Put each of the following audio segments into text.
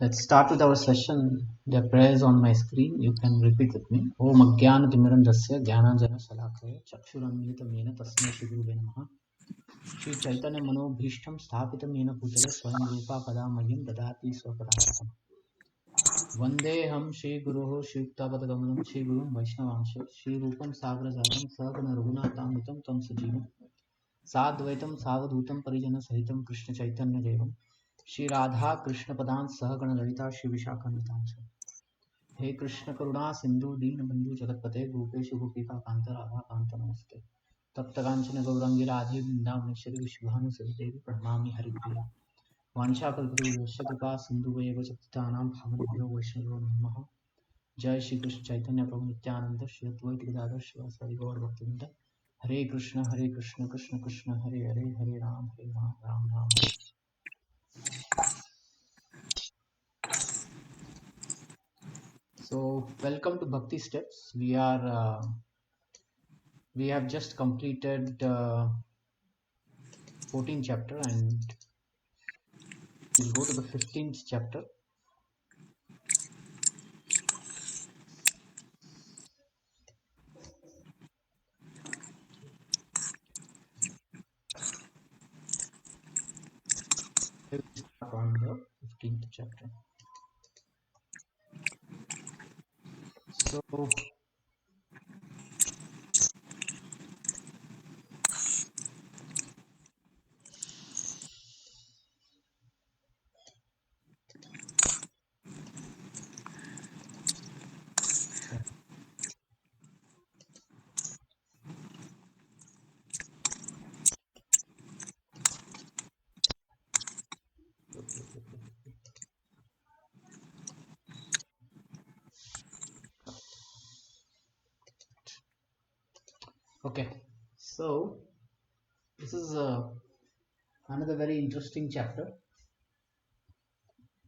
Let's start with our session. The prayers on my screen. You can repeat with me. Om Ajnana-timirandasya Jnananjana Shalakaya Chakshuranmilitam Yena Tasmai Shri Gurave Namaha. Shri Chaitanya Manobhishtam Sthapitam Yena Bhutale Swayam Rupa Padamahyam Dadati Swapadayakam. Vandeham Shri Guruho Shri Yuktapadagamanam Shri Gurum Vaishnavangsha Shri Rupam Sagrajatam Sagana Raghunatamitam Tam Sajivam Sadvaitam Savadhutam Parijana Sahitam Krishna Chaitanya Devam Shri Radha Krishna Padan Sahagana Lalita Shri Vishakam हे कृष्ण करुणा सिंधु दीन बंधु जगतपते गोपेश गोपिका कांत राधा कांत नमस्ते तप्त कांचन गौरंगी राधे वृंदावनेश्वरी विश्वभानुसुते देवी प्रणमामि हरिप्रिया वाञ्छाकल्पतरुभ्यश्च कृपा सिन्धुभैव पतितानां भावनेभ्यो वैष्णवो नमः जय श्री कृष्ण चैतन्य प्रभु नित्यानंद श्री अद्वैत गदाधर शिवासादि गौर भक्तवृंद हरे कृष्ण कृष्ण कृष्ण हरे हरे हरे राम राम राम हरे। So welcome to Bhakti Steps. We have just completed 14th chapter and we'll go to the 15th chapter. We'll start on the 15th chapter. So okay, so this is another very interesting chapter.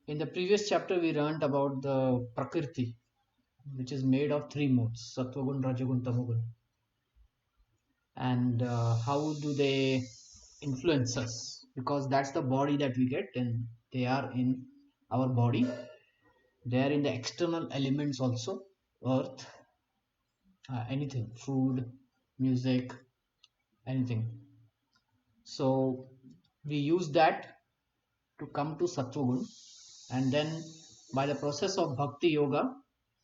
In the previous chapter we learned about the Prakriti, which is made of three modes: Sattvagun, Rajagun, Tamogun, and how do they influence us, because that's the body that we get and they are in our body. They are in the external elements also: earth, anything, food, music, anything. So we use that to come to Sattvagun, and then by the process of Bhakti Yoga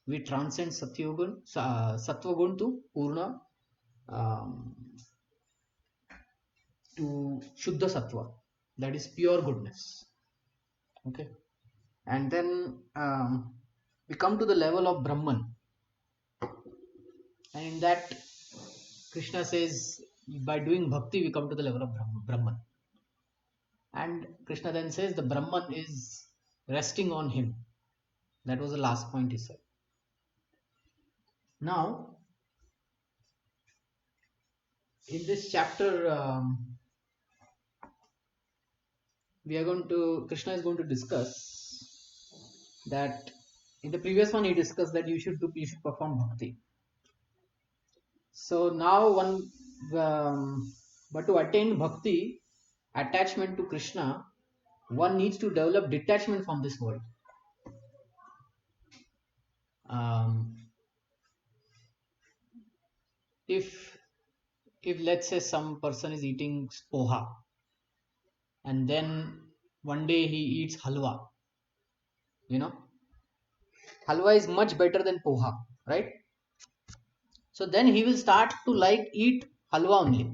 we transcend Sattvagun to Purna, um, to Shuddha Sattva, that is pure goodness. Okay, and then we come to the level of Brahman, and in that Krishna says by doing bhakti we come to the level of Brahman, and Krishna then says the Brahman is resting on him. That was the last point he said. Now in this chapter we are going to Krishna is going to discuss that in the previous one he discussed that you should perform bhakti. So now but to attain bhakti, attachment to Krishna, one needs to develop detachment from this world. Um, if let's say some person is eating poha and then one day he eats halwa, you know, halwa is much better than poha, right? So then he will start to like eat halwa only,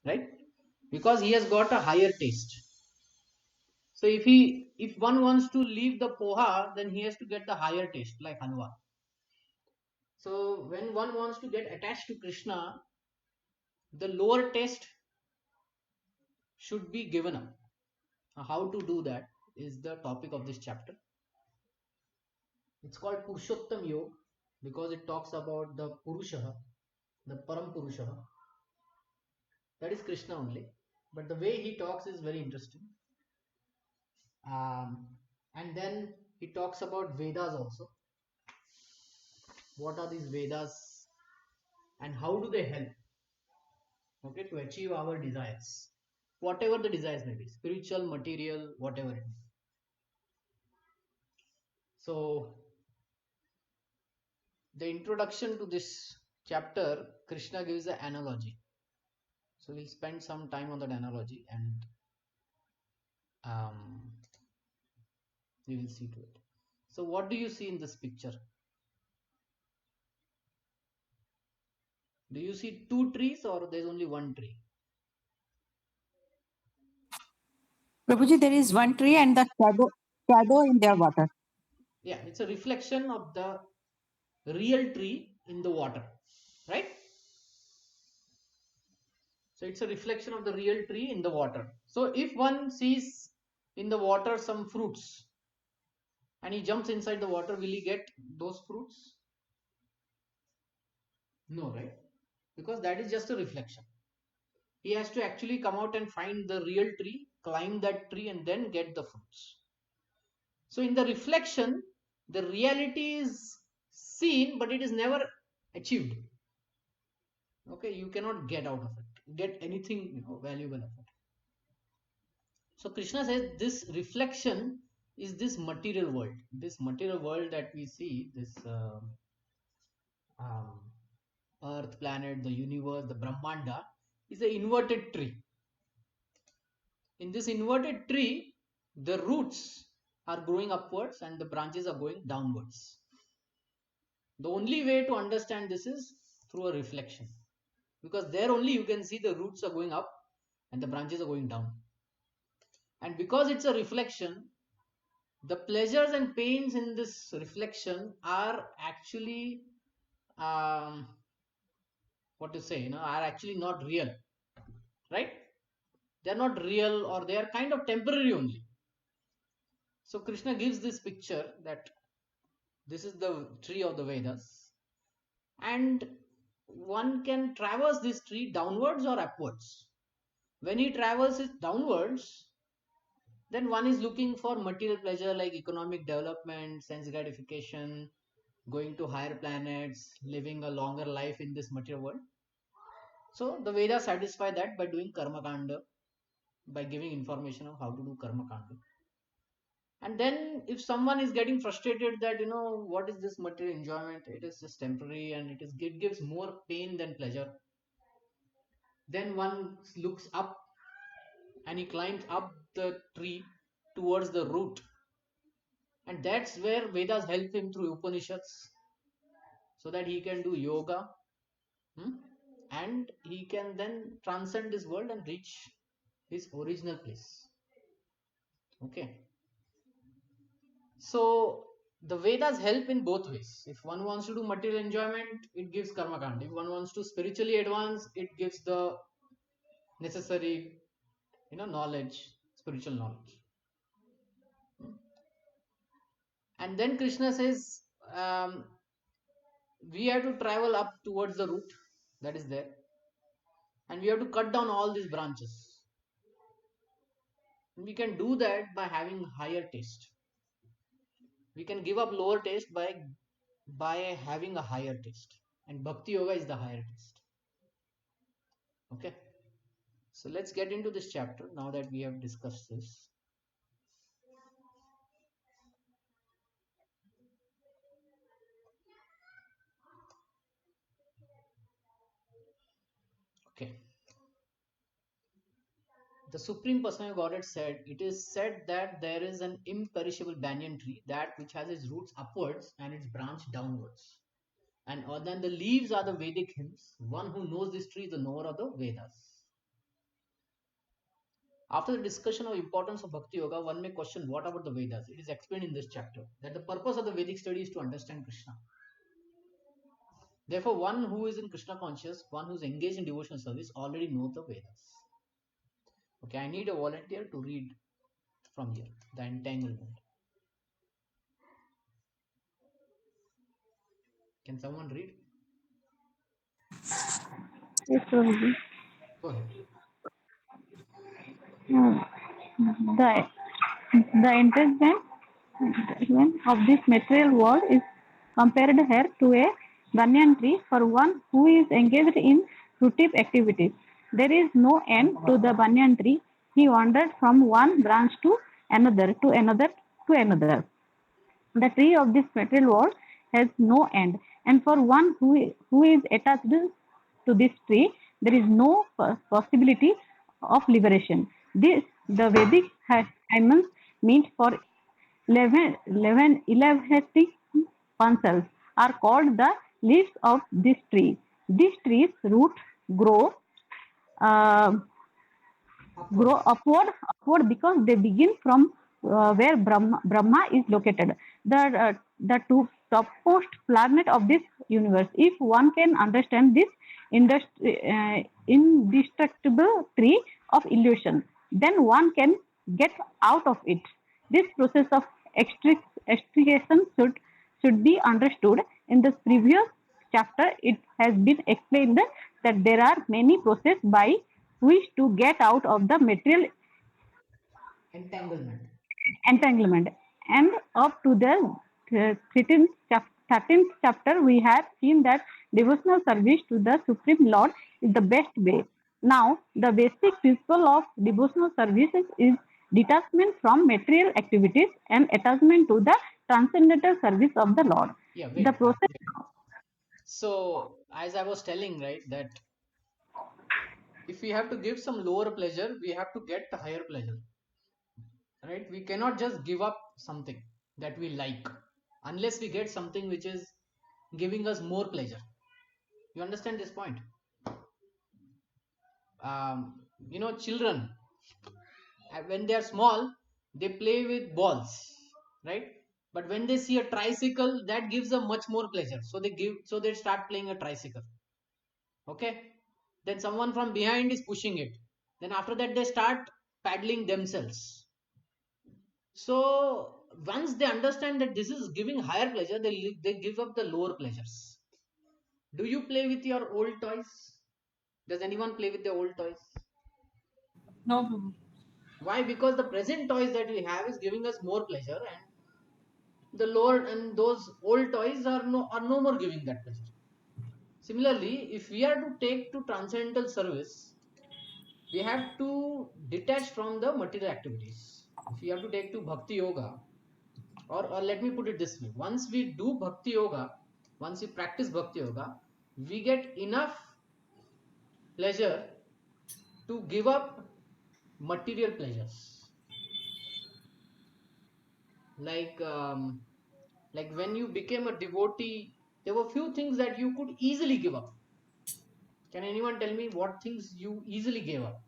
right? Because he has got a higher taste. So if one wants to leave the poha, then he has to get the higher taste like halwa. So when one wants to get attached to Krishna, the lower taste should be given up. How to do that is the topic of this chapter. It's called Purushottam Yoga because it talks about the Purusha, the Param Purusha. That is Krishna only. But the way he talks is very interesting. And then he talks about Vedas also. What are these Vedas and how do they help, okay, to achieve our desires? Whatever the desires may be, spiritual, material, whatever it is. So the introduction to this chapter, Krishna gives an analogy. So we'll spend some time on that analogy, and we will see to it. So what do you see in this picture? Do you see two trees or there's only one tree? Prabhuji, there is one tree and the shadow in their water. Yeah, it's a reflection of the real tree in the water, right? So it's a reflection of the real tree in the water. So if one sees in the water some fruits and he jumps inside the water, will he get those fruits? No, right? Because that is just a reflection. He has to actually come out and find the real tree, climb that tree, and then get the fruits. So in the reflection, the reality is seen, but it is never achieved. Okay, you cannot get out of it, get anything valuable of it. So Krishna says this reflection is this material world. This material world that we see, this um, earth, planet, the universe, the Brahmanda, is an inverted tree. In this inverted tree, the roots are growing upwards and the branches are going downwards. The only way to understand this is through a reflection, because there only you can see the roots are going up and the branches are going down. And because it's a reflection, the pleasures and pains in this reflection are actually what to say, are actually not real, right? They're not real, or they are kind of temporary only. So Krishna gives this picture that this is the tree of the Vedas, and one can traverse this tree downwards or upwards. When he travels it downwards, then one is looking for material pleasure like economic development, sense gratification, going to higher planets, living a longer life in this material world. So the Vedas satisfy that by doing karma kanda, by giving information of how to do karma kanda. And then if someone is getting frustrated that what is this material enjoyment, it is just temporary and it gives more pain than pleasure, then one looks up and he climbs up the tree towards the root, and that's where Vedas help him through Upanishads, so that he can do yoga, hmm? And he can then transcend this world and reach his original place. Okay, so the Vedas help in both ways. If one wants to do material enjoyment, it gives karma kanda. If one wants to spiritually advance, it gives the necessary knowledge, spiritual knowledge. And then Krishna says, we have to travel up towards the root that is there, and we have to cut down all these branches. And we can do that by having higher taste. We can give up lower taste by having a higher taste, and bhakti yoga is the higher taste. Okay, so let's get into this chapter now that we have discussed this. Okay, the Supreme Personality of Godhead said, it is said that there is an imperishable banyan tree, that which has its roots upwards and its branch downwards. And then the leaves are the Vedic hymns. One who knows this tree is the knower of the Vedas. After the discussion of importance of Bhakti Yoga, one may question, what about the Vedas? It is explained in this chapter that the purpose of the Vedic study is to understand Krishna. Therefore, one who is in Krishna conscious, one who is engaged in devotional service, already knows the Vedas. Okay, I need a volunteer to read from here, the entanglement. Can someone read? Yes, Prabhuji. Go ahead. Uh, The, the entanglement of this material world is compared here to a banyan tree for one who is engaged in fruitive activities. There is no end to the banyan tree. He wandered from one branch to another, to another, to another. The tree of this material world has no end, and for one who is attached to this tree, there is no possibility of liberation. This the Vedic hymns meant for 11 pencils are called the leaves of this tree. This tree's root grow uh, grow Upwards. upward because they begin from where Brahma is located, the two topmost planet of this universe. If one can understand this indestructible tree of illusion, then one can get out of it. This process of extrication should be understood. In the previous chapter, it has been explained that there are many processes by which to get out of the material Entanglement. entanglement. And up to the 13th chapter, we have seen that devotional service to the Supreme Lord is the best way. Now, the basic principle of devotional services is detachment from material activities and attachment to the transcendental service of the Lord. Yeah, The wait. process. So, as I was telling, right, that if we have to give some lower pleasure, we have to get the higher pleasure. Right? We cannot just give up something that we like unless we get something which is giving us more pleasure. You understand this point? Children, when they are small, they play with balls, right? But when they see a tricycle, that gives them much more pleasure, so they start playing a tricycle. Okay, then someone from behind is pushing it, then after that they start paddling themselves. So once they understand that this is giving higher pleasure, they give up the lower pleasures. Do you play with your old toys? Does anyone play with their old toys? No, Prabhu. Why? Because the present toys that we have is giving us more pleasure, and the lower and those old toys are no more giving that pleasure. Similarly, if we are to take to transcendental service, we have to detach from the material activities. If we have to take to bhakti yoga, or let me put it this way, once we do bhakti yoga, once we practice bhakti yoga, we get enough pleasure to give up material pleasures. Like um, like when you became a devotee, there were few things that you could easily give up. Can anyone tell me what things you easily gave up?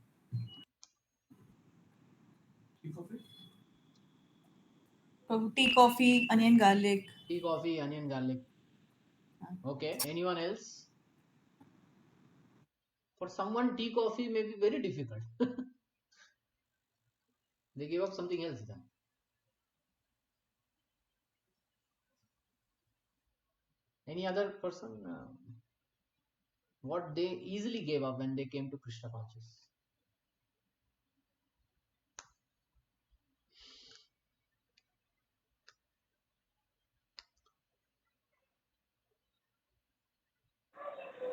Prabhu, tea, coffee, onion, garlic. Tea, coffee, onion, garlic. Okay, anyone else? For someone, tea, coffee may be very difficult. They give up something else then. Any other person? What they easily gave up when they came to Krishna conscious?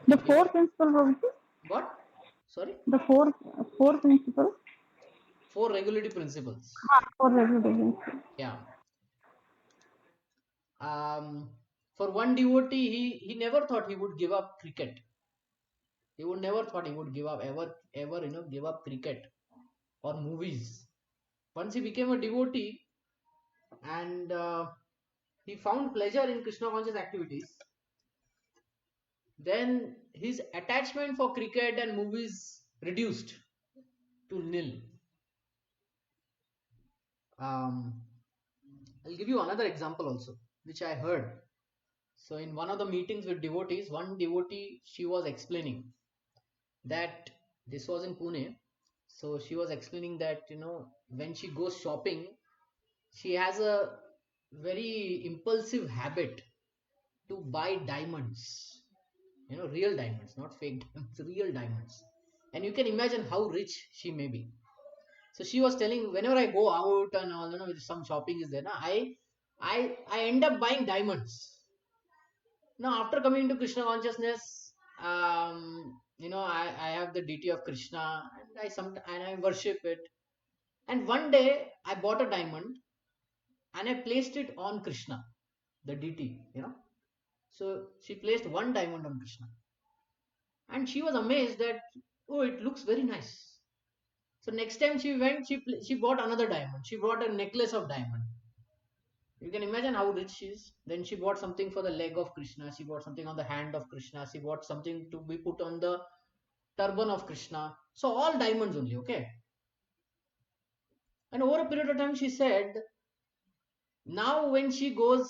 The Okay. four principles, Prabhuji. What? Sorry? The four principles. Four regulatory principles. Four regulations. Yeah. For one devotee, he never thought he would give up cricket. He would never thought he would give up ever give up cricket or movies. Once he became a devotee and he found pleasure in Krishna conscious activities, then his attachment for cricket and movies reduced to nil. Um, I'll give you another example also, which I heard. So in one of the meetings with devotees, one devotee, she was explaining that this was in Pune. So she was explaining that when she goes shopping, she has a very impulsive habit to buy diamonds. Real diamonds, not fake diamonds, real diamonds. And you can imagine how rich she may be. So she was telling, whenever I go out and all, some shopping is there, I end up buying diamonds. Now, after coming into Krishna consciousness, I have the deity of Krishna, and I worship it. And one day I bought a diamond, and I placed it on Krishna, the deity, you know. So she placed one diamond on Krishna, and she was amazed that, oh, it looks very nice. So next time she went, she bought another diamond. She bought a necklace of diamond. You can imagine how rich she is. Then she bought something for the leg of Krishna. She bought something on the hand of Krishna. She bought something to be put on the turban of Krishna. So all diamonds only, okay. And over a period of time, she said, now when she goes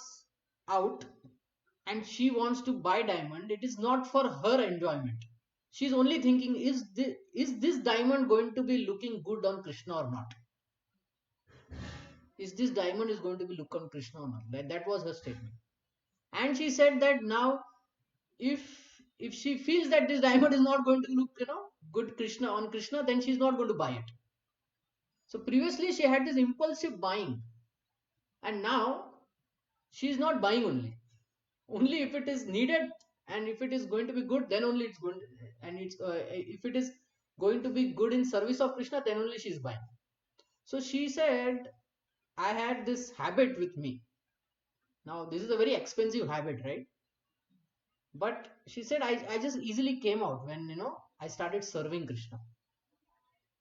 out and she wants to buy diamond, it is not for her enjoyment. She's only thinking, is this diamond going to be looking good on Krishna or not? Is this diamond is going to be look on Krishna or not? That was her statement. And she said that now if she feels that this diamond is not going to look, you know, good Krishna on Krishna, then she's not going to buy it. So previously she had this impulsive buying, and now she is not buying only if it is needed, and if it is going to be good, then only it's going to, and it's if it is going to be good in service of Krishna, then only she is buying. So she said, I had this habit with me. Now this is a very expensive habit, right? But she said, I just easily came out when, you know, I started serving Krishna.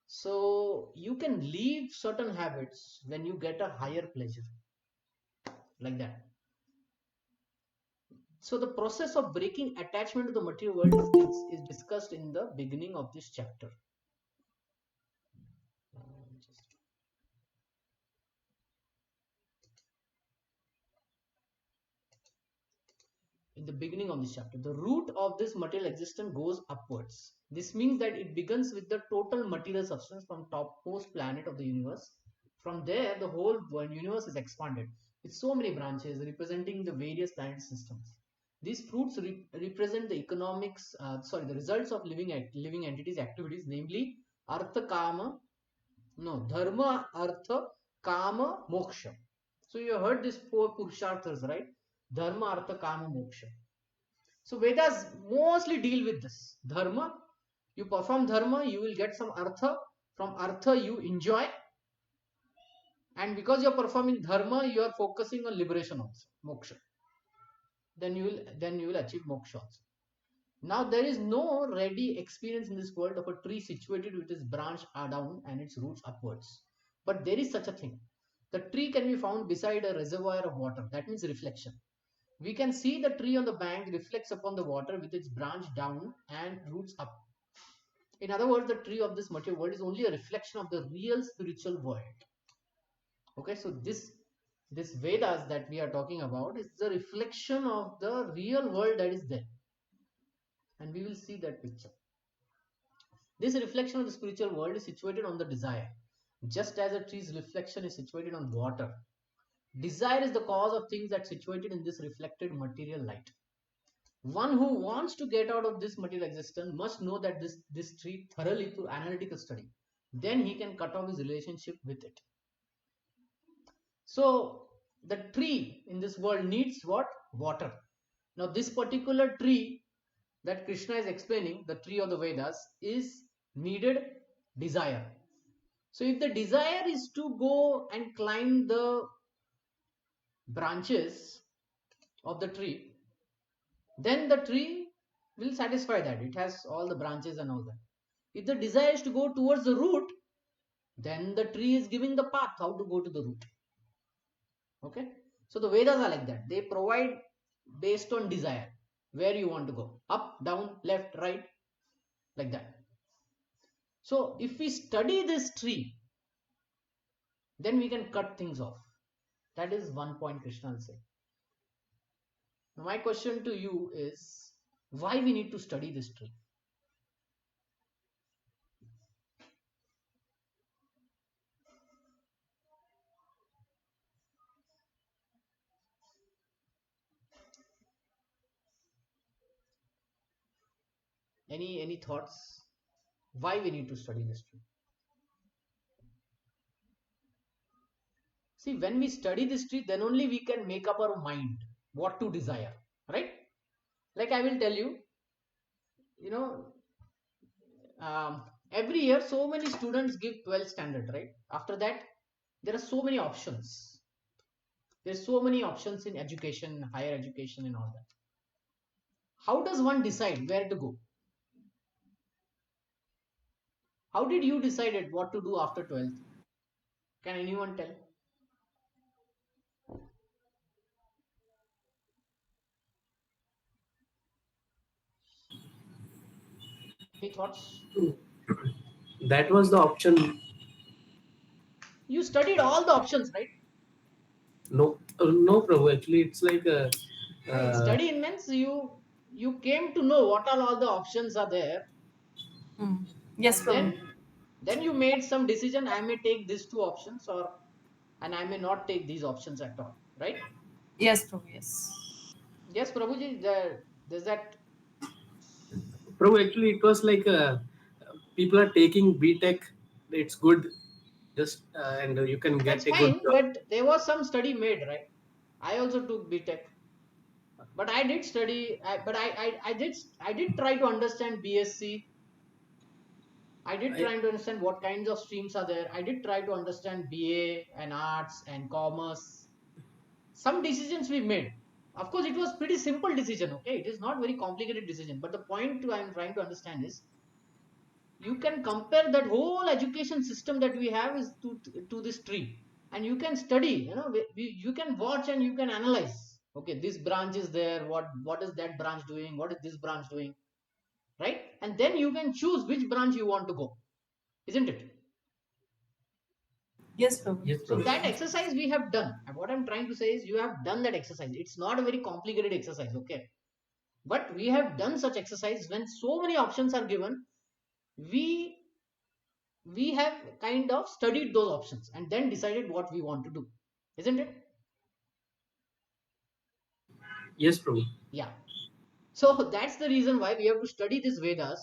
So you can leave certain habits when you get a higher pleasure, like that. So the process of breaking attachment to the material world is discussed in the beginning of this chapter. In the beginning of this chapter, the root of this material existence goes upwards. This means that it begins with the total material substance from topmost planet of the universe. From there, the whole universe is expanded with so many branches representing the various planet systems. These fruits represent the the results of living entities' activities, namely Artha Kama, Dharma, Artha, Kama, Moksha. So you heard these four Purusharthas, right? Dharma, Artha, Kama, Moksha. So Vedas mostly deal with this. Dharma, you perform dharma, you will get some artha. From artha, you enjoy. And because you are performing dharma, you are focusing on liberation also, moksha. Then you will achieve moksha also. Now there is no ready experience in this world of a tree situated with its branch down and its roots upwards. But there is such a thing. The tree can be found beside a reservoir of water. That means reflection. We can see the tree on the bank reflects upon the water with its branch down and roots up. In other words, the tree of this material world is only a reflection of the real spiritual world. Okay, so this Vedas that we are talking about is the reflection of the real world that is there. And we will see that picture. This reflection of the spiritual world is situated on the desire. Just as a tree's reflection is situated on water, desire is the cause of things that are situated in this reflected material light. One who wants to get out of this material existence must know that this tree thoroughly through analytical study. Then he can cut off his relationship with it. So the tree in this world needs what? Water. Now this particular tree that Krishna is explaining, the tree of the Vedas, is needed desire. So if the desire is to go and climb the branches of the tree, then the tree will satisfy that. It has all the branches and all that. If the desire is to go towards the root, then the tree is giving the path how to go to the root. Okay. So the Vedas are like that. They provide based on desire where you want to go. Up, down, left, right, like that. So if we study this tree, then we can cut things off. That is one point Krishna will say. Now my question to you is, why we need to study this tree? Any thoughts? Why we need to study this tree? See, when we study this tree, then only we can make up our mind what to desire, right? Like I will tell you, every year so many students give 12th standard, right? After that, there are so many options. There's so many options in education, higher education and all that. How does one decide where to go? How did you decide what to do after 12th? Can anyone tell? Any thoughts? That was the option. You studied all the options, right? No, no, Prabhu. Actually, it's like a. Study means you came to know what are all the options are there. Yes, And Prabhu. then you made some decision. I may take these two options, and I may not take these options at all, right? Yes, Prabhu. Yes. Yes, Prabhuji, there's that. Prabhu, actually, it was like people are taking BTech. It's good, just and you can That's get a good fine, job. but there was some study made, right? I also took BTech, but I did study. I did try to understand BSc. I did I, try to understand what kinds of streams are there. I did try to understand BA and arts and commerce. Some decisions we made. Of course, it was pretty simple decision. Okay, it is not very complicated decision. But the point I am trying to understand is you can compare that whole education system that we have is to this tree, and you can study. You can watch and you can analyze. Okay, this branch is there. What is that branch doing? What is this branch doing? Right, and then you can choose which branch you want to go, isn't it? Yes, Prabhu. yes, So Prabhu. that exercise we have done, and what I'm trying to say is you have done that exercise. It's not a very complicated exercise, okay? But we have done such exercise when so many options are given. We we have kind of studied those options and then decided what we want to do, isn't it? Yes, Prabhu. Yeah. So that's the reason why we have to study these Vedas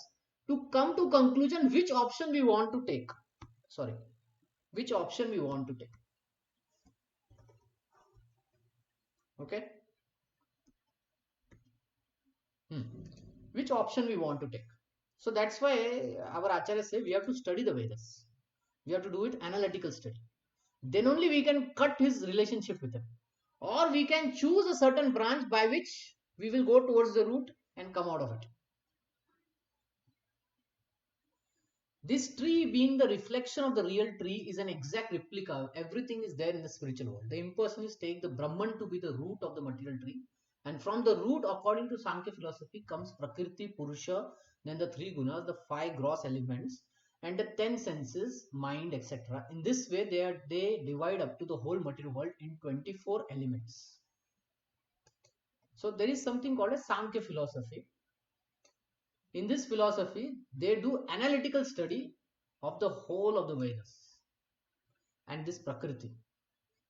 to come to conclusion which option we want to take. Sorry, which option we want to take. Okay. Which option we want to take. So that's why our acharyas say we have to study the Vedas. We have to do it analytical study. Then only we can cut his relationship with him. Or we can choose a certain branch by which we will go towards the root and come out of it. This tree being the reflection of the real tree is an exact replica. Everything is there in the spiritual world. The impersonalists take the Brahman to be the root of the material tree. And from the root, according to Sankhya philosophy, comes Prakriti, Purusha, then the three gunas, the five gross elements, and the 10 senses, mind, etc. In this way, they divide up to the whole material world in 24 elements. So there is something called a Sankhya philosophy. In this philosophy, they do analytical study of the whole of the Vedas and this Prakriti.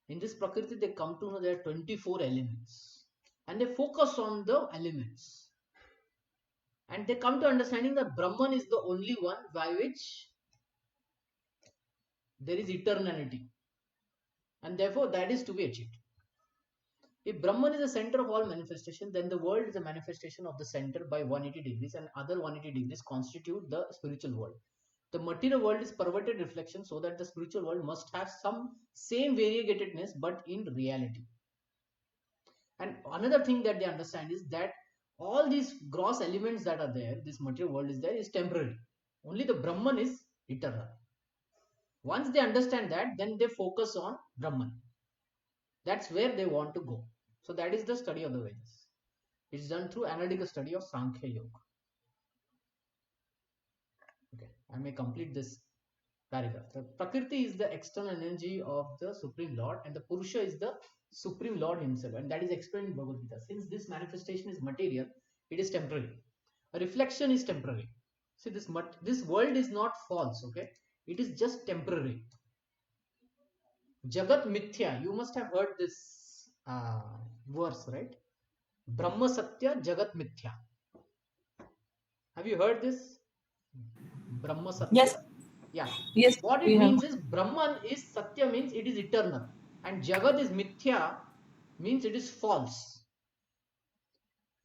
In this Prakriti, they come to know there are 24 elements and they focus on the elements. And they come to understanding that Brahman is the only one by which there is eternality. And therefore, that is to be achieved. If Brahman is the center of all manifestation, then the world is a manifestation of the center by 180 degrees, and other 180 degrees constitute the spiritual world. The material world is perverted reflection, so that the spiritual world must have some same variegatedness, but in reality. And another thing that they understand is that all these gross elements that are there, this material world is there, is temporary. Only the Brahman is eternal. Once they understand that, then they focus on Brahman. That's where they want to go. So that is the study of the Vedas. It's done through analytical study of Sankhya Yoga. Okay, I may complete this paragraph. The Prakriti is the external energy of the Supreme Lord, and the Purusha is the Supreme Lord himself, and that is explained in Bhagavad Gita. Since this manifestation is material, it is temporary. A reflection is temporary. See, this world is not false, okay? It is just temporary. Jagat Mithya, you must have heard this verse, right? Brahma Satya Jagat Mithya. Have you heard this? Brahma Yes. Satya? Yeah. Yes, What we it have. means is Brahman is Satya, means it is eternal. And Jagat is Mithya, means it is false.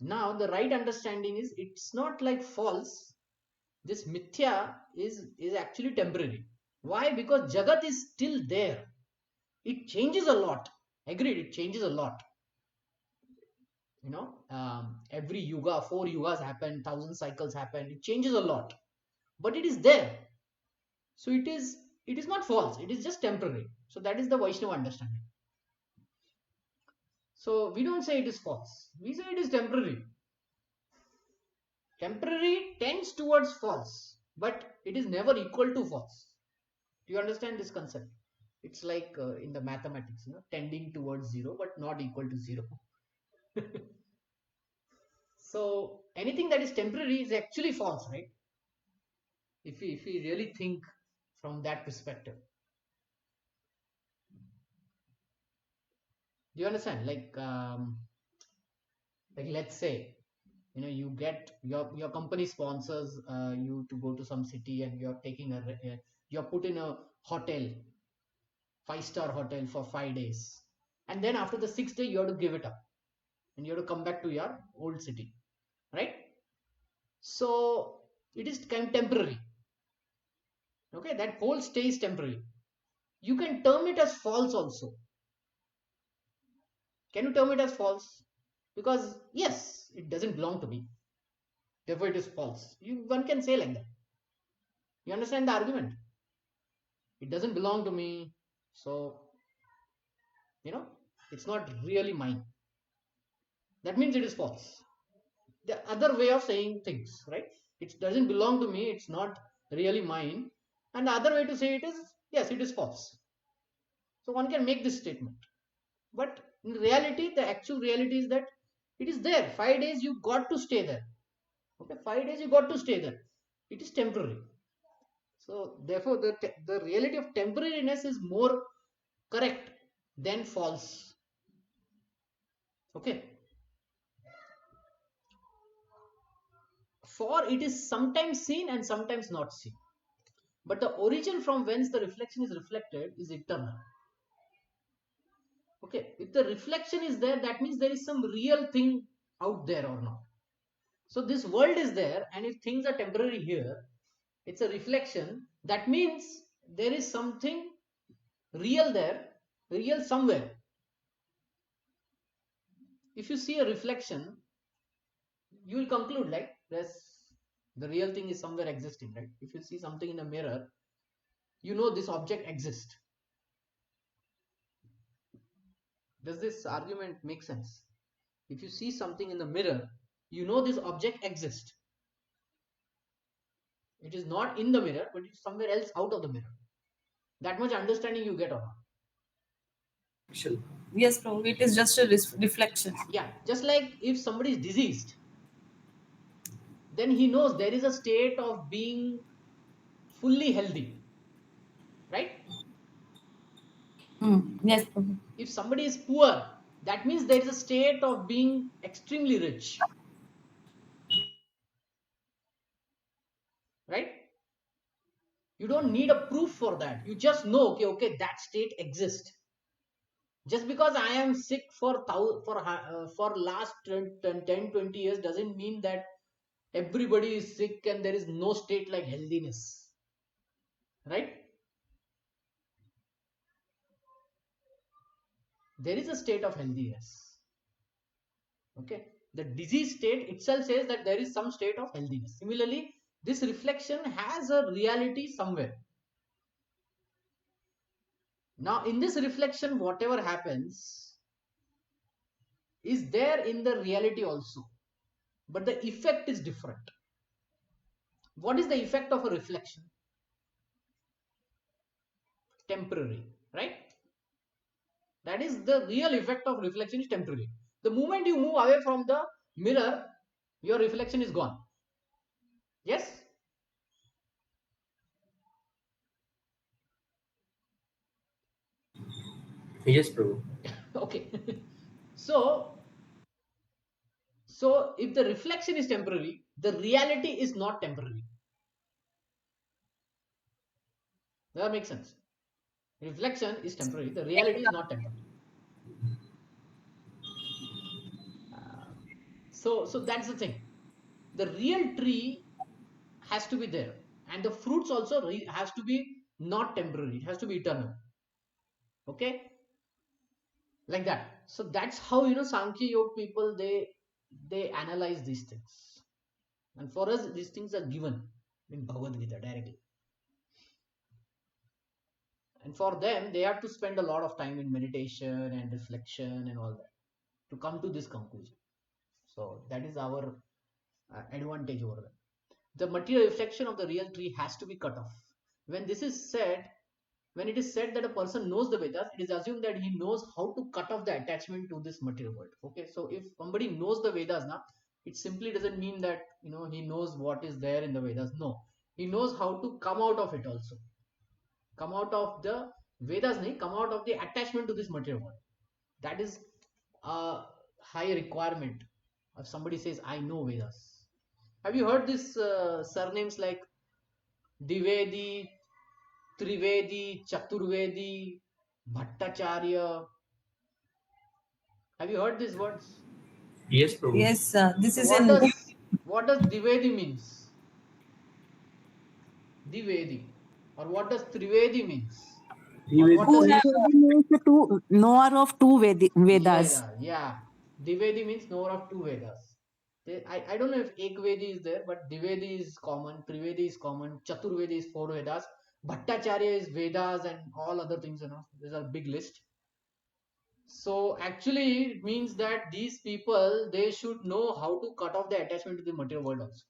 Now, the right understanding is it's not like false. This Mithya is actually temporary. Why? Because Jagat is still there. It changes a lot. Agreed, it changes a lot. Every yuga, 4 yugas happen, 1,000 cycles happen, it changes a lot, but it is there. So it is not false, it is just temporary. So that is the Vaishnava understanding. So we don't say it is false, we say it is temporary. Temporary tends towards false, but it is never equal to false. Do you understand this concept? It's like in the mathematics, tending towards 0 but not equal to 0. So anything that is temporary is actually false, right? If we really think from that perspective. Do you understand? Like let's say, you get your company sponsors you to go to some city, and you're taking you're put in a hotel, 5-star hotel for 5 days, and then after the 6th day you have to give it up and you have to come back to your old city, right? So it is kind of temporary. Okay, that whole stay is temporary. You can term it as false also. Can you term it as false? Because yes, it doesn't belong to me, therefore it is false. One can say like that. You understand the argument? It doesn't belong to me, so it's not really mine. That means it is false. The other way of saying things, right? It doesn't belong to me, it's not really mine. And the other way to say it is, yes, it is false. So one can make this statement. But in reality, the actual reality is that it is there. 5 days you got to stay there. Okay, 5 days you got to stay there. It is temporary. So therefore, the reality of temporariness is more correct than false. Okay. For it is sometimes seen and sometimes not seen. But the origin from whence the reflection is reflected is eternal. Okay, if the reflection is there, that means there is some real thing out there or not. So this world is there, and if things are temporary here, it's a reflection. That means there is something real there, real somewhere. If you see a reflection, you will conclude like the real thing is somewhere existing, right? If you see something in a mirror, you know this object exists. Does this argument make sense? If you see something in the mirror, you know this object exists. It is not in the mirror, but it's somewhere else out of the mirror. That much understanding you get or not? Yes, Prabhu, it is just a reflection. Yeah, just like if somebody is diseased, then he knows there is a state of being fully healthy, right? Yes, Prabhu. If somebody is poor, that means there is a state of being extremely rich, right? You don't need a proof for that. You just know, okay, that state exists. Just because I am sick for last 10, 20 years doesn't mean that everybody is sick and there is no state like healthiness, right? There is a state of healthiness. Okay, the disease state itself says that there is some state of healthiness. Similarly, this reflection has a reality somewhere. Now in this reflection, whatever happens is there in the reality also, but the effect is different. What is the effect of a reflection? Temporary, right? That is the real effect of reflection, is temporary. The moment you move away from the mirror, your reflection is gone. Yes? Yes, Prabhu. Okay. So if the reflection is temporary, the reality is not temporary. Does that make sense? Reflection is temporary, the reality is not temporary. So that's the thing. The real tree has to be there, and the fruits also has to be not temporary, it has to be eternal. Okay. like that. So that's how, Sankhya Yoga people, they analyze these things. And for us, these things are given in Bhagavad Gita directly. And for them, they have to spend a lot of time in meditation and reflection and all that to come to this conclusion. So that is our advantage over them. The material reflection of the real tree has to be cut off. When this is said, when it is said that a person knows the Vedas, it is assumed that he knows how to cut off the attachment to this material world. Okay, so if somebody knows the Vedas now, it simply doesn't mean that he knows what is there in the Vedas. No, he knows how to come out of it also. Come out of the Vedas, come out of the attachment to this material world. That is a high requirement. If somebody says, I know Vedas. Have you heard these surnames like Divedi, Trivedi, Chaturvedi, Bhattacharya? Have you heard these words? Yes, Prabhu. Yes, this So is what in. does Divedi means? Divedi. Or what does Trivedi means? Or what Who does have Trivedi means the two knower of two Vedas. Yeah. Divedi means knower of two Vedas. I don't know if Ekvedi is there, but Divedi is common, Trivedi is common, Chaturvedi is four Vedas, Bhattacharya is Vedas and all other things, There's a big list. So actually it means that these people, they should know how to cut off the attachment to the material world also.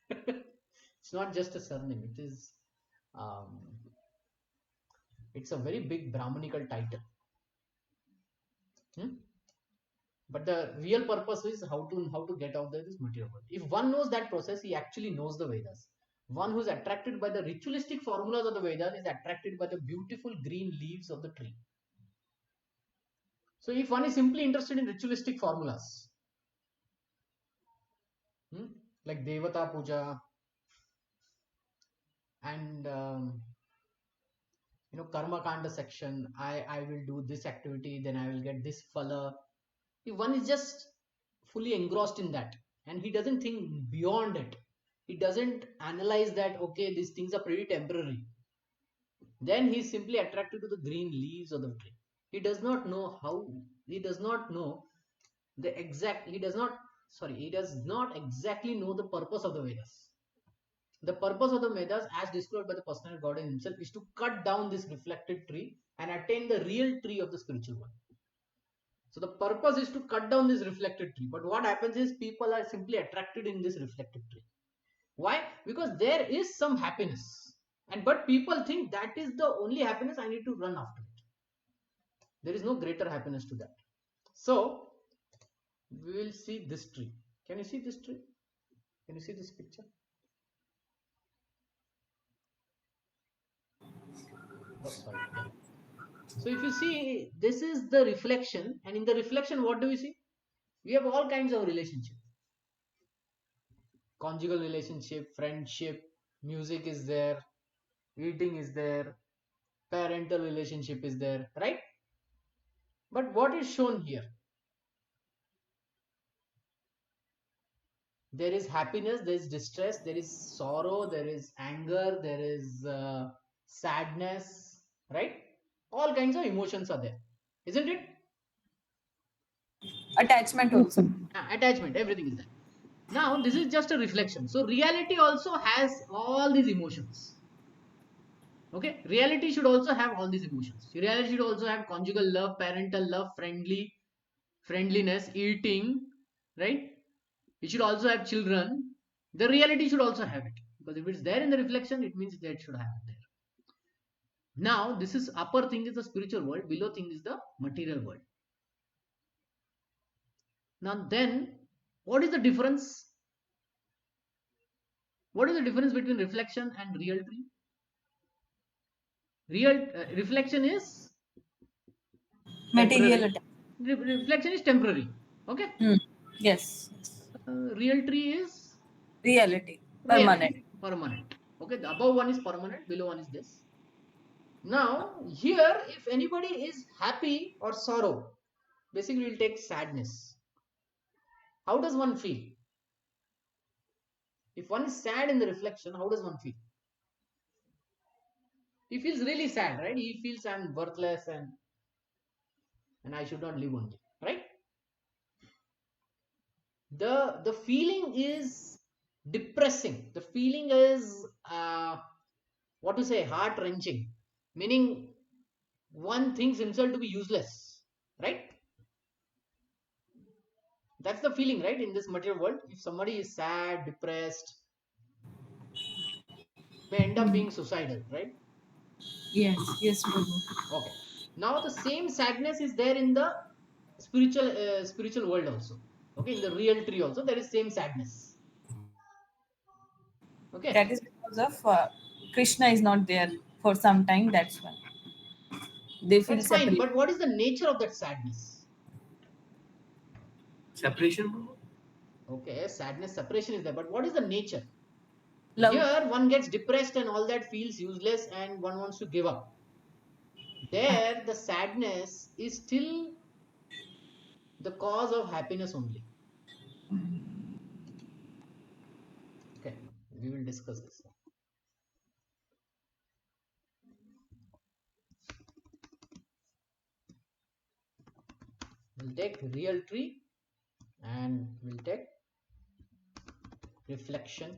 It's not just a surname, it's a very big Brahmanical title. But the real purpose is how to get out of this material world. If one knows that process, he actually knows the Vedas. One who's attracted by the ritualistic formulas of the Vedas is attracted by the beautiful green leaves of the tree. So if one is simply interested in ritualistic formulas, like Devata Puja and Karma Kanda section, I will do this activity, then I will get this phala. If one is just fully engrossed in that and he doesn't think beyond it, he doesn't analyze that, okay, these things are pretty temporary, then he's simply attracted to the green leaves of the tree. He does not know he does not exactly know the purpose of the Vedas. The purpose of the Vedas, as described by the personal God himself, is to cut down this reflected tree and attain the real tree of the spiritual world. So the purpose is to cut down this reflected tree. But what happens is people are simply attracted in this reflected tree. Why? Because there is some happiness. But people think that is the only happiness, I need to run after it. There is no greater happiness to that. So we will see this tree. Can you see this tree? Can you see this picture? Oh, sorry. Yeah. So if you see, this is the reflection, and in the reflection, what do we see? We have all kinds of relationships. Conjugal relationship, friendship, music is there, eating is there, parental relationship is there, right? But what is shown here? There is happiness, there is distress, there is sorrow, there is anger, there is sadness, right? All kinds of emotions are there, isn't it? attachment also. Attachment, everything is there. Now this is just a reflection. So reality also has all these emotions. Okay, reality should also have all these emotions. Reality should also have conjugal love, parental love, friendliness, eating, right? It should also have children. The reality should also have it, because if it's there in the reflection, it means that it should have it there. Now this is upper thing is the spiritual world, below thing is the material world. Now then, what is the difference? What is the difference between reflection and real tree? Reflection is Material temporary. Reflection is temporary. Okay. Yes. Real tree is Reality. Permanent. Permanent. Okay. The above one is permanent. Below one is this. Now here, if anybody is happy or sorrow, basically we'll take sadness. How does one feel? If one is sad in the reflection, how does one feel? He feels really sad, right? He feels I'm worthless and and I should not live only, right? The feeling is depressing. The feeling is what to say, heart wrenching, meaning one thinks himself to be useless, right? That's the feeling, right? In this material world, if somebody is sad, depressed, may end up being suicidal, right? Yes, yes, Prabhu. Okay. Now the same sadness is there in the spiritual world also. Okay, in the real tree also there is same sadness. Okay, That is because of Krishna is not there for some time. That's why they feel that's fine. separate. But what is the nature of that sadness? Separation, bro. Okay, sadness, separation is there, but what is the nature? Love. Here one gets depressed and all that, feels useless and one wants to give up. There the sadness is still the cause of happiness only. Okay, we will discuss this. We'll take real tree and we'll take reflection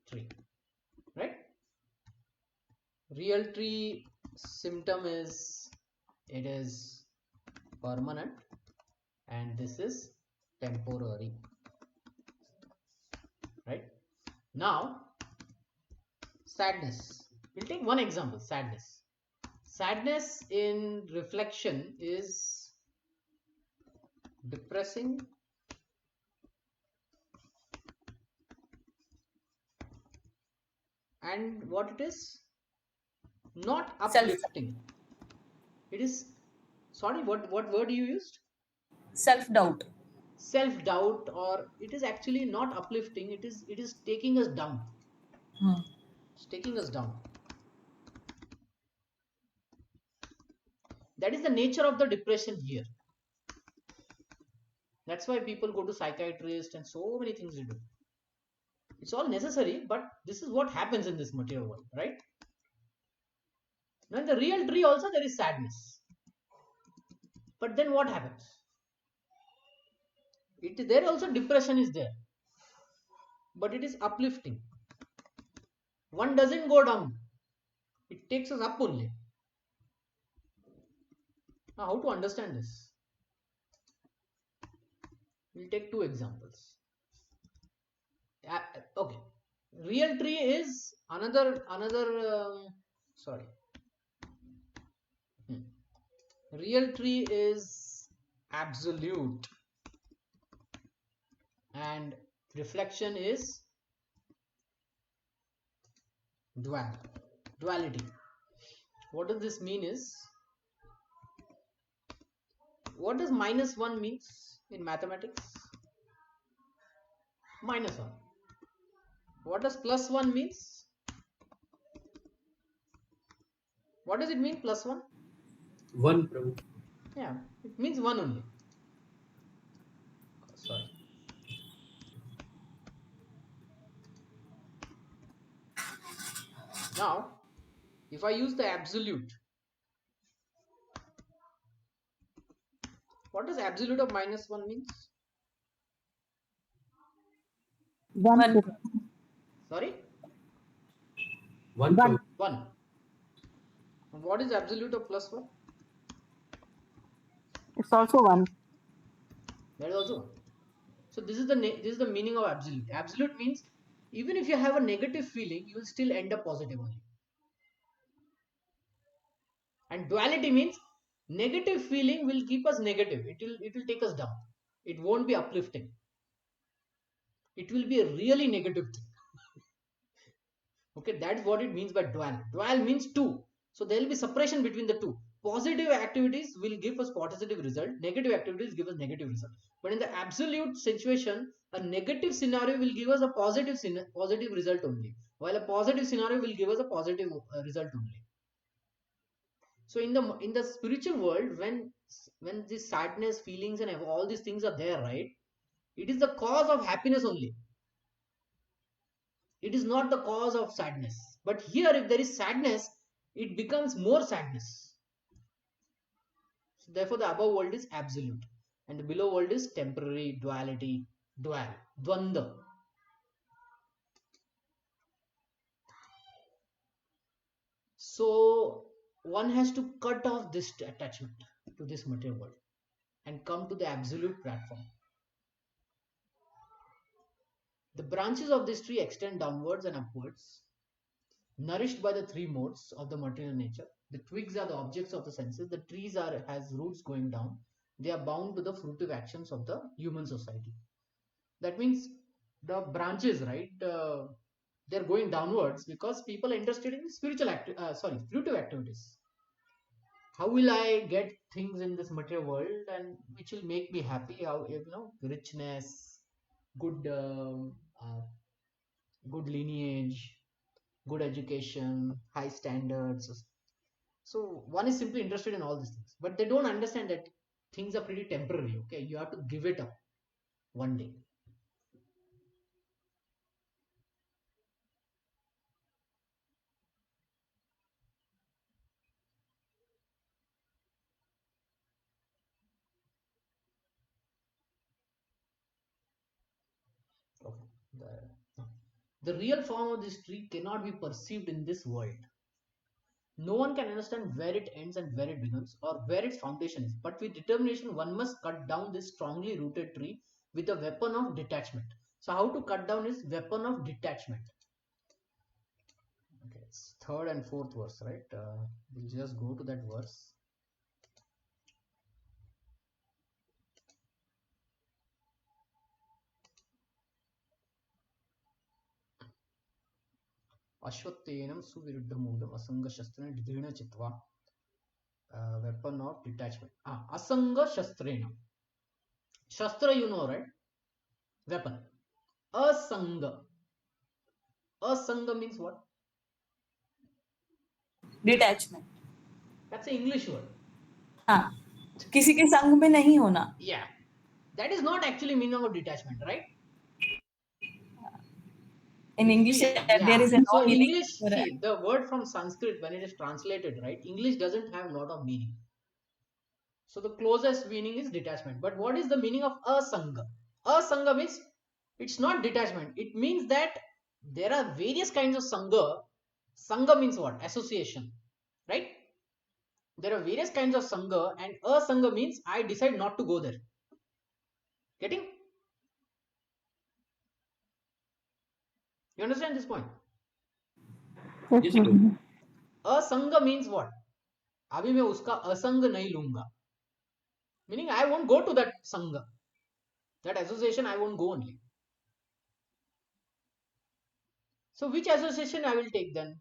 tree, right? Real tree symptom is, it is permanent and this is temporary, right? Now sadness, we'll take one example. Sadness in reflection is depressing and what it is, not Self uplifting. It is, sorry, what word you used? self doubt. Self doubt, or it is actually not uplifting. It is taking us down. It's taking us down. That is the nature of the depression here. That's why people go to psychiatrist and so many things they do. It's all necessary, but this is what happens in this material world, right? Now in the real tree also there is sadness. But then what happens? There also depression is there. But it is uplifting. One doesn't go down. It takes us up only. Now how to understand this? We'll take two examples. Okay, real tree is another sorry. Real tree is absolute and reflection is duality. What does this mean is, what does -1 means in mathematics? -1. What does +1 means? What does it mean, +1? 1, Prabhu. Yeah, it means 1 only. Sorry. Now, if I use the absolute, what does absolute of -1 means? One. One. Sorry? 1, One. Prabhu. 1. And what is absolute of +1? It's also one. That is also 1. So this is the meaning of absolute. Absolute means even if you have a negative feeling, you will still end up positive only. And duality means negative feeling will keep us negative. It will take us down. It won't be uplifting. It will be a really negative thing. Okay, that's what it means by dual. Dual means two. So there will be separation between the two. Positive activities will give us positive result. Negative activities give us negative result. But in the absolute situation, a negative scenario will give us a positive result only, while a positive scenario will give us a positive result only. So in the spiritual world, when this sadness, feelings, and all these things are there, right? It is the cause of happiness only. It is not the cause of sadness. But here, if there is sadness, it becomes more sadness. So therefore the above world is absolute and the below world is temporary, duality, dvanda. So one has to cut off this attachment to this material world and come to the absolute platform. The branches of this tree extend downwards and upwards, nourished by the three modes of the material nature. The twigs are the objects of the senses. The trees has roots going down. They are bound to the fruitive actions of the human society. That means the branches, right? They're going downwards because people are interested in fruitive activities. How will I get things in this material world and which will make me happy? How, richness, good, good lineage, good education, high standards. So one is simply interested in all these things, but they don't understand that things are pretty temporary. Okay, you have to give it up one day. Okay. The real form of this tree cannot be perceived in this world. No one can understand where it ends and where it begins or where its foundation is. But with determination, one must cut down this strongly rooted tree with a weapon of detachment. So how to cut down is weapon of detachment. Okay, it's third and fourth verse, right? We'll just go to that verse. Ashwattenam suviruddhamudam asanga shastrena didhina chitva. Weapon of detachment. Asanga shastrena. Shastra, you know, right? Weapon. Asanga. Asanga means what? Detachment. That's an English word. हाँ, किसी के संग में नहीं होना. Yeah, that is not actually meaning of detachment, right? In English, there is a so no meaning. English, see, the word from Sanskrit when it is translated, right? English doesn't have a lot of meaning. So the closest meaning is detachment. But what is the meaning of asanga? Asanga means it's not detachment. It means that there are various kinds of sangha. Sangha means what? Association, right? There are various kinds of sangha, and asanga means I decide not to go there. Getting? You understand this point? Yes, Guru. असंग means what? अभी मैं उसका असंग नहीं लूंगा. Meaning I won't go to that sangha, that association. I won't go only. So which association I will take then?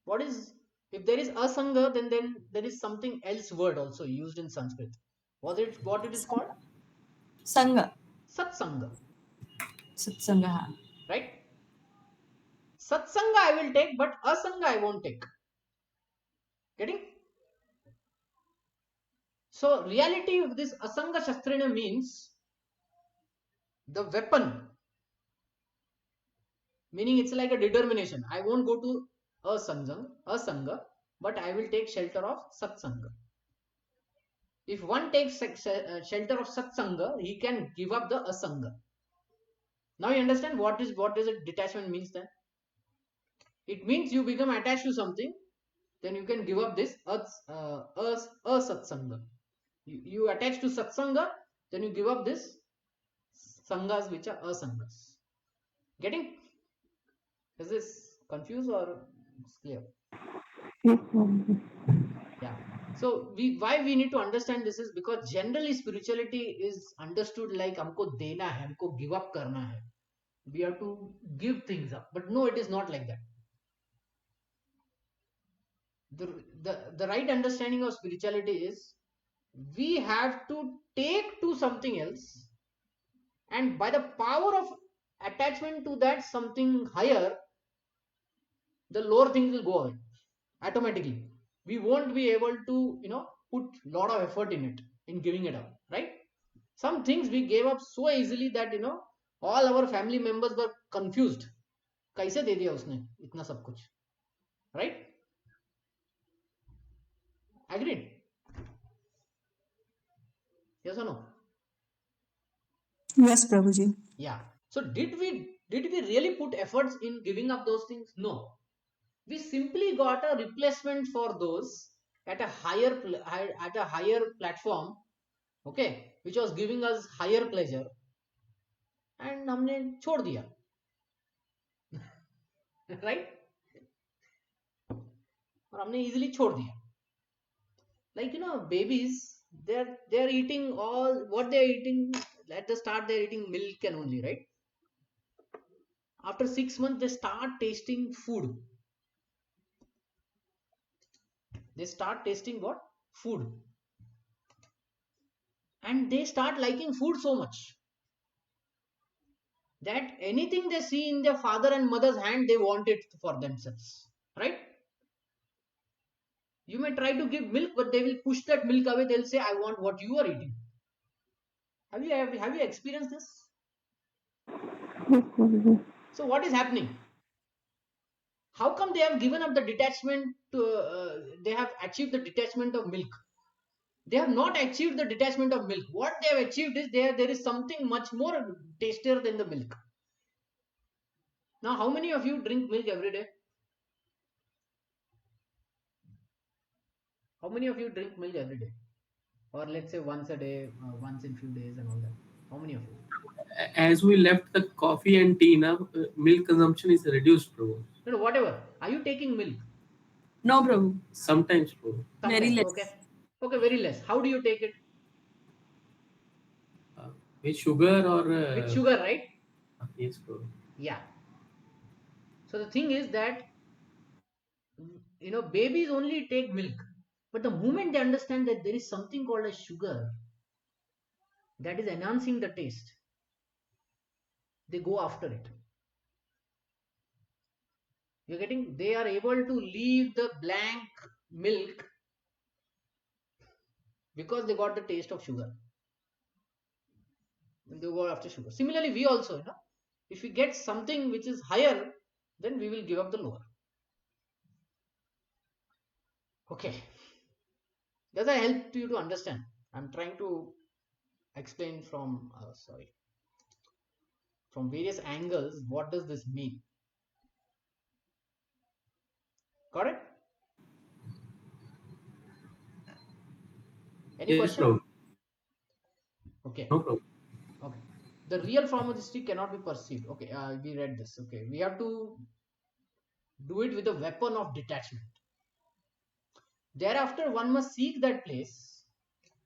What is, if there is asanga, then there is something else word also used in Sanskrit. What it is called? Sangha. Satsanga. Satsanga. Right? Satsanga I will take, but asanga I won't take. Getting? So reality of this asanga shastrena means the weapon, meaning it's like a determination. I won't go to asanga, but I will take shelter of satsanga. If one takes shelter of satsanga, he can give up the asanga. Now you understand what is a detachment means then? It means you become attached to something, then you can give up this asatsanga. You attach to satsanga, then you give up this sangas which are asangas. Getting? Is this confused or it's clear? Yes, Guru. Yeah. So why we need to understand this is because generally spirituality is understood like हमको देना है, हमको give up करना है. We have to give things up, but no, it is not like that. The right understanding of spirituality is we have to take to something else, and by the power of attachment to that something higher, the lower things will go away automatically. We won't be able to put lot of effort in it, in giving it up, right? Some things we gave up so easily that all our family members were confused. कैसे दे दिया उसने इतना सब कुछ, right? Agreed? Yes or no? Yes, Prabhuji. Yeah. So did we really put efforts in giving up those things? No. We simply got a replacement for those at a higher platform, okay, which was giving us higher pleasure, and हमने छोड़ दिया. Right? और हमने easily छोड़ दिया. Like, babies, they're eating all what they're eating. At the start they're eating milk and only, right? After 6 months they start tasting food. They start tasting what? Food. And they start liking food so much that anything they see in their father and mother's hand, they want it for themselves, right? You may try to give milk, but they will push that milk away. They'll say, I want what you are eating. Have you experienced this? Yes, Prabhuji. So what is happening? How come they have given up the detachment they have achieved the detachment of milk? They have not achieved the detachment of milk. What they have achieved is there is something much more tastier than the milk. Now, how many of you drink milk every day? How many of you drink milk every day? Or let's say once a day, once in few days and all that. How many of you? As we left the coffee and tea, now milk consumption is reduced, Prabhu. No, whatever. Are you taking milk? No, Prabhu. Sometimes, Prabhu. Very Sometimes. less. Okay. Okay, very less. How do you take it? With sugar or With sugar, right? yes, Prabhu. Yeah. So the thing is that babies only take milk, but the moment they understand that there is something called as sugar that is enhancing the taste, they go after it. You're getting? They are able to leave the blank milk because they got the taste of sugar. They go after sugar. Similarly, we also, if we get something which is higher, then we will give up the lower. Okay. Does that help you to understand? I'm trying to explain from various angles. What does this mean? Correct? Any Yes, question? Prabhu. Okay. No problem. Okay. The real form of the stick cannot be perceived. Okay. We read this. Okay. We have to do it with a weapon of detachment. Thereafter, one must seek that place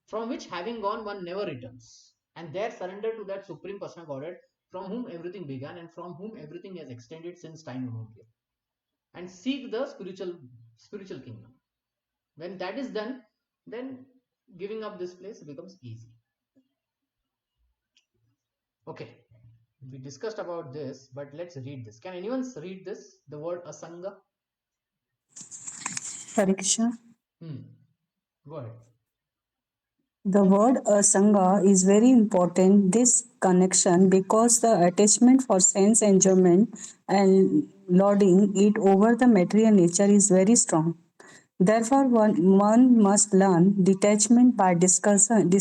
from which, having gone, one never returns, and there surrender to that supreme personal Godhead from whom everything began and from whom everything has extended since time immemorial, and seek the spiritual kingdom. When that is done, then giving up this place becomes easy. Okay, we discussed about this, but let's read this. Can anyone read this? The word asanga. Pariksha. Go ahead. The word asanga is very important, this connection, because the attachment for sense enjoyment and lording it over the material nature is very strong. Therefore, one must learn detachment by discussion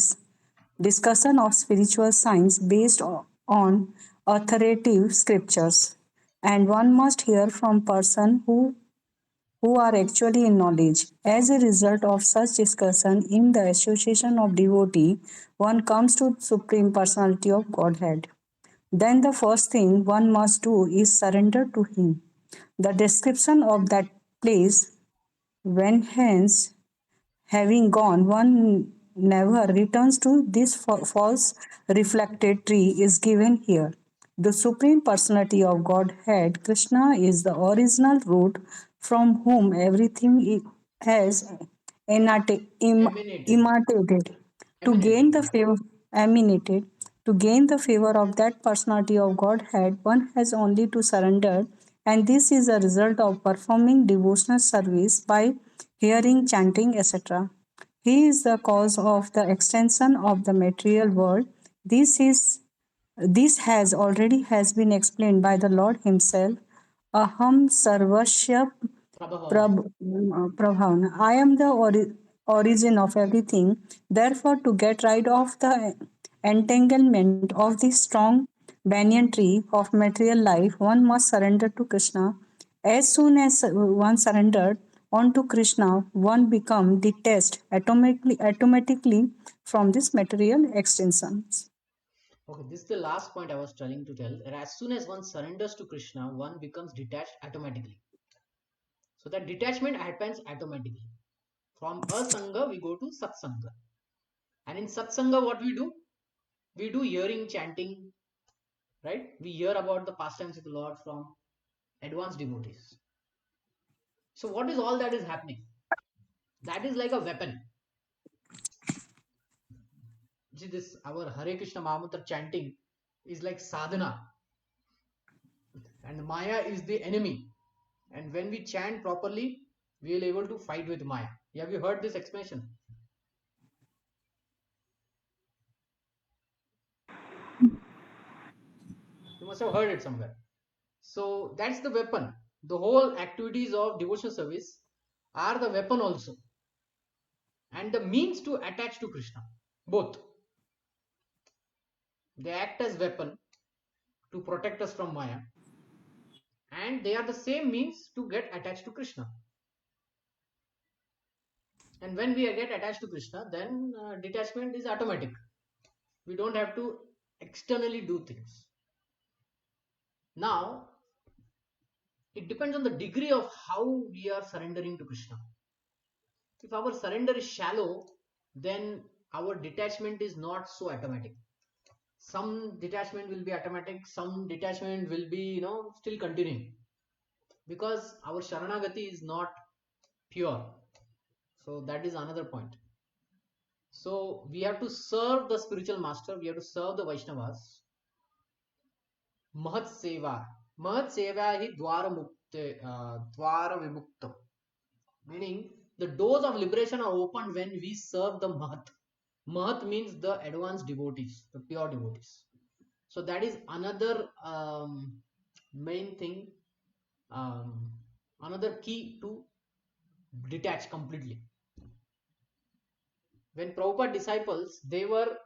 of spiritual science based on authoritative scriptures. And one must hear from persons who are actually in knowledge. As a result of such discussion in the association of devotee, one comes to Supreme Personality of Godhead. Then the first thing one must do is surrender to Him. The description of that place, when hence having gone, one never returns to this false reflected tree is given here. The Supreme Personality of Godhead, Krishna, is the original root from whom everything has Emanated. emanated. To gain Emanated. the Yeah. favor, emanated. To gain the favor of that personality of Godhead, one has only to surrender, and this is a result of performing devotional service by hearing, chanting, etc. He is the cause of the extension of the material world. This has been explained by the Lord Himself. Aham sarvasya Prabhavana. prabhavana. I am the origin of everything. Therefore, to get rid of the entanglement of the strong banyan tree of material life, one must surrender to Krishna. As soon as one surrendered onto Krishna, one becomes detached automatically from this material extensions. Okay, this is the last point I was trying to tell. As soon as one surrenders to Krishna, one becomes detached automatically. So that detachment happens automatically. From asanga, we go to satsanga. And in satsanga, what we do? We do hearing, chanting, right? We hear about the pastimes of the Lord from advanced devotees. So what is all that is happening? That is like a weapon. See, this our Hare Krishna Mahamantra chanting is like sadhana, and Maya is the enemy. And when we chant properly, we will able to fight with Maya. Have you heard this explanation? You must have heard it somewhere. So that's the weapon. The whole activities of devotional service are the weapon also, and the means to attach to Krishna. Both. They act as weapon to protect us from Maya, and they are the same means to get attached to Krishna. And when we get attached to Krishna, then detachment is automatic. We don't have to externally do things. Now, it depends on the degree of how we are surrendering to Krishna. If our surrender is shallow, then our detachment is not so automatic. Some detachment will be automatic, some detachment will be, still continuing, because our Sharanagati is not pure. So that is another point. So we have to serve the spiritual master, we have to serve the Vaishnavas. Mahat Seva. Mahat Seva hi Dwara Vimukta. Meaning, the doors of liberation are opened when we serve the Mahat. Mahat means the advanced devotees, the pure devotees. So that is another main thing, another key to detach completely. When Prabhupada disciples, they were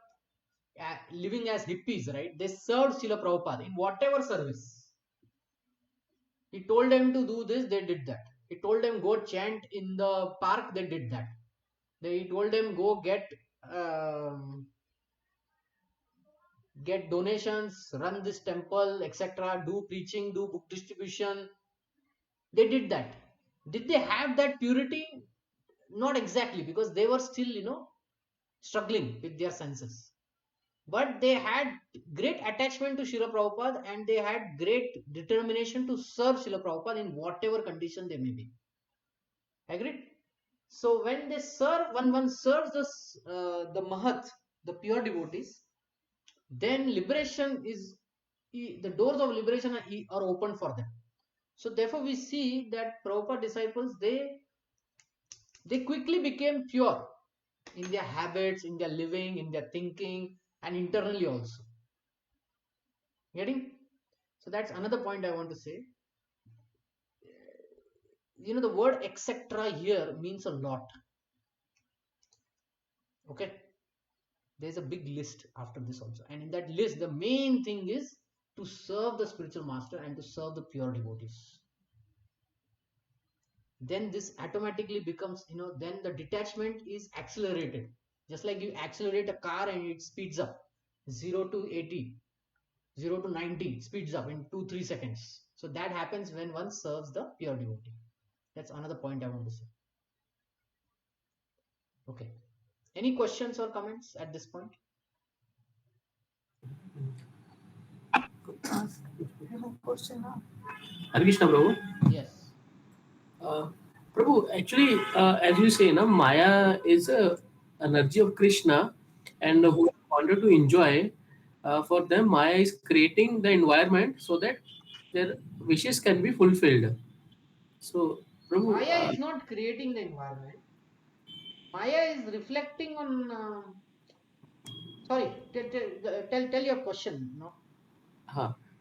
living as hippies, right? They served Srila Prabhupada in whatever service. He told them to do this, they did that. He told them go chant in the park, they did that. He told them go get donations, run this temple, etc. Do preaching, do book distribution. They did that. Did they have that purity? Not exactly, because they were still, struggling with their senses. But they had great attachment to Srila Prabhupada, and they had great determination to serve Srila Prabhupada in whatever condition they may be. Agreed? So when they serve, when one serves the Mahat, the pure devotees, then liberation is, the doors of liberation are open for them. So therefore we see that Prabhupada disciples, they quickly became pure in their habits, in their living, in their thinking, and internally also. Getting? So that's another point I want to say. The word etc. here means a lot. Okay? There's a big list after this also. And in that list, the main thing is to serve the spiritual master and to serve the pure devotees. Then this automatically becomes, then the detachment is accelerated. Just like you accelerate a car and it speeds up 0 to 80, 0 to 90 speeds up in 2-3 seconds. So that happens when one serves the pure devotee. That's another point I want to say. Okay. Any questions or comments at this point? Hare Krishna, Prabhu. Yes. Prabhu, actually, as you say, Maya is a energy of Krishna, and who wanted to enjoy, for them, Maya is creating the environment so that their wishes can be fulfilled. So, Prabhu, Maya is not creating the environment. Maya is reflecting on. Sorry, tell your question. No.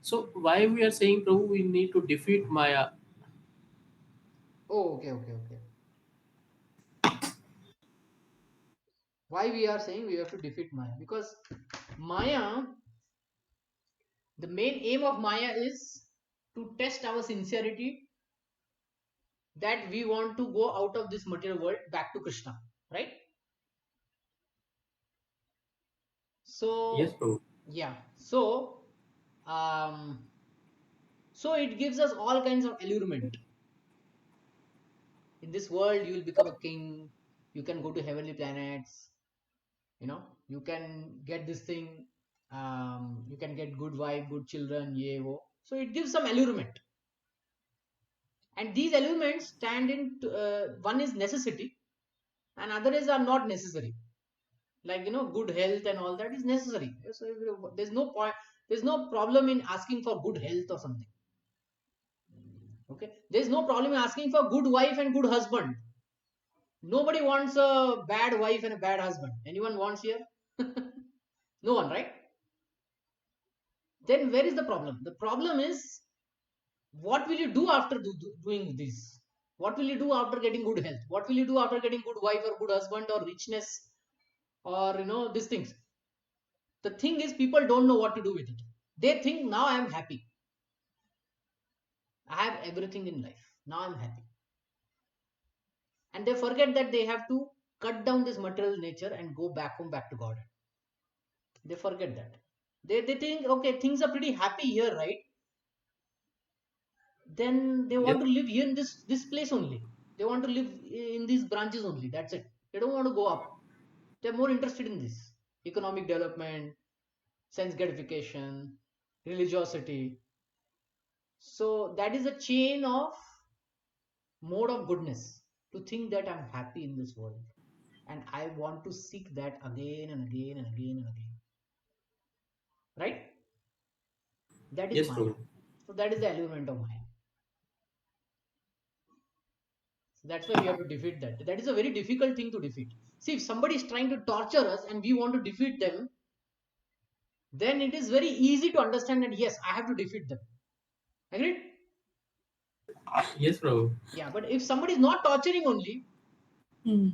so why we are saying, Prabhu, we need to defeat Maya? Oh, okay. Why we are saying we have to defeat Maya? Because Maya, the main aim of Maya is to test our sincerity, that we want to go out of this material world back to Krishna, right? Yes, So Prabhu. yeah, so so it gives us all kinds of allurement. In this world, you will become a king. You can go to heavenly planets. You can get this thing. You can get good wife, good children. Ye wo. So it gives some allurement, and these allurements stand in. One is necessity, and other is are not necessary. Like good health and all that is necessary. So there's no point. There's no problem in asking for good health or something. Okay, there's no problem in asking for good wife and good husband. Nobody wants a bad wife and a bad husband. Anyone wants here? No one, right? Then where is the problem? The problem is, what will you do after doing this? What will you do after getting good health? What will you do after getting good wife or good husband or richness or these things? The thing is, people don't know what to do with it. They think, now I am happy. I have everything in life. Now I'm happy. And they forget that they have to cut down this material nature and go back home, back to God. They forget that. They think, okay, things are pretty happy here, right? Then they want Yes, to live here in this place only. They want to live in these branches only. That's it. They don't want to go up. They're more interested in this economic development, sense gratification, religiosity. So that is a chain of mode of goodness, to think that I'm happy in this world and I want to seek that again and again and again and again. Right? That is yes, Maya. Prabhu. So that is the element of Maya. So that's why we have to defeat that. That is a very difficult thing to defeat. See, if somebody is trying to torture us and we want to defeat them, then it is very easy to understand that yes, I have to defeat them. Agreed? Yes, Prabhu. Yeah, but if somebody is not torturing only, Hmm.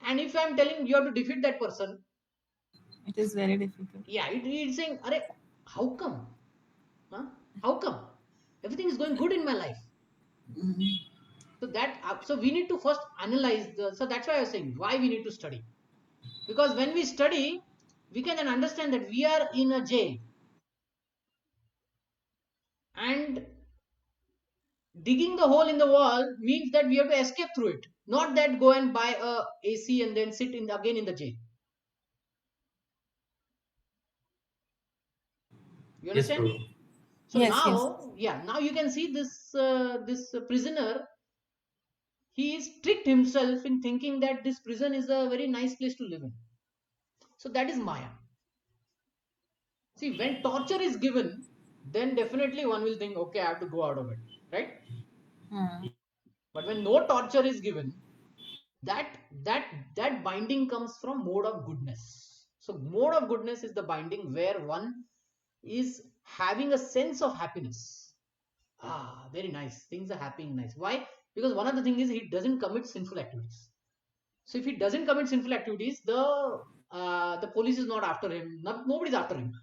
and if I'm telling you have to defeat that person, It is very difficult. yeah, it's saying, Are, how come? Huh? How come? Everything is going good in my life. So we need to first analyze so that's why I was saying why we need to study. Because when we study, we can then understand that we are in a jail. And digging the hole in the wall means that we have to escape through it. Not that go and buy a AC and then sit again in the jail. You Yes, understand? Prabhu. So Yes, yes. now you can see this prisoner. He is tricked himself in thinking that this prison is a very nice place to live in. So that is Maya. See, when torture is given, then definitely one will think, okay, I have to go out of it, right? But when no torture is given, that that that binding comes from mode of goodness. So mode of goodness is the binding where one is having a sense of happiness. Very nice. Things are happening nice. Why? Because one of the things is he doesn't commit sinful activities. So if he doesn't commit sinful activities, the police is not after him. Nobody's after him,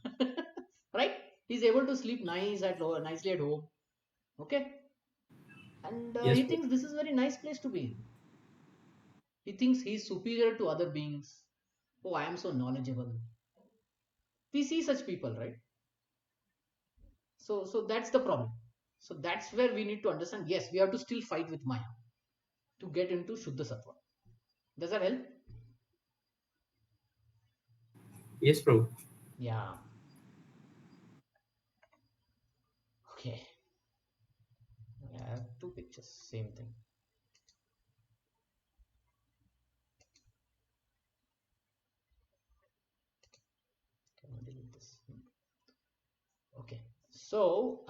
right? He's able to sleep nicely at home. Okay, and Yes, he Prabhu. thinks this is a very nice place to be in. He thinks he's superior to other beings. Oh, I am so knowledgeable. We see such people, right? So that's the problem. So that's where we need to understand. Yes, we have to still fight with Maya to get into Shuddha Sattva. Does that help? Yes, Prabhu. Yeah. Okay. I have two pictures. Same thing. Can I delete this? Okay. So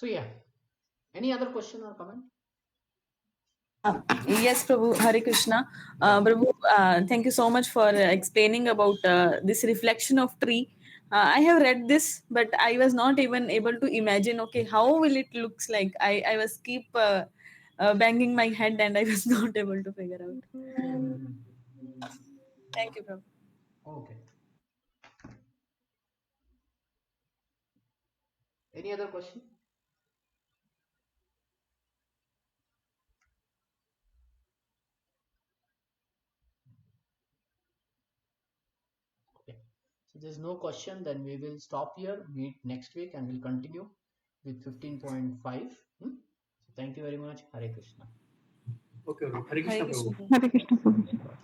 yeah. Any other question or comment? Yes, Prabhu, Hare Krishna. Prabhu, thank you so much for explaining about this reflection of tree. I have read this, but I was not even able to imagine. Okay, how will it looks like? I was keep banging my head and I was not able to figure out. Thank you, Prabhu. Okay. Any other question? Okay. So there's no question, then we will stop here, meet next week, and we'll continue with 15.5. So thank you very much. Hare Krishna. Okay, Prabhu. Hare Hare Krishna, Prabhu. Krishna. Hare Krishna Prabhuji.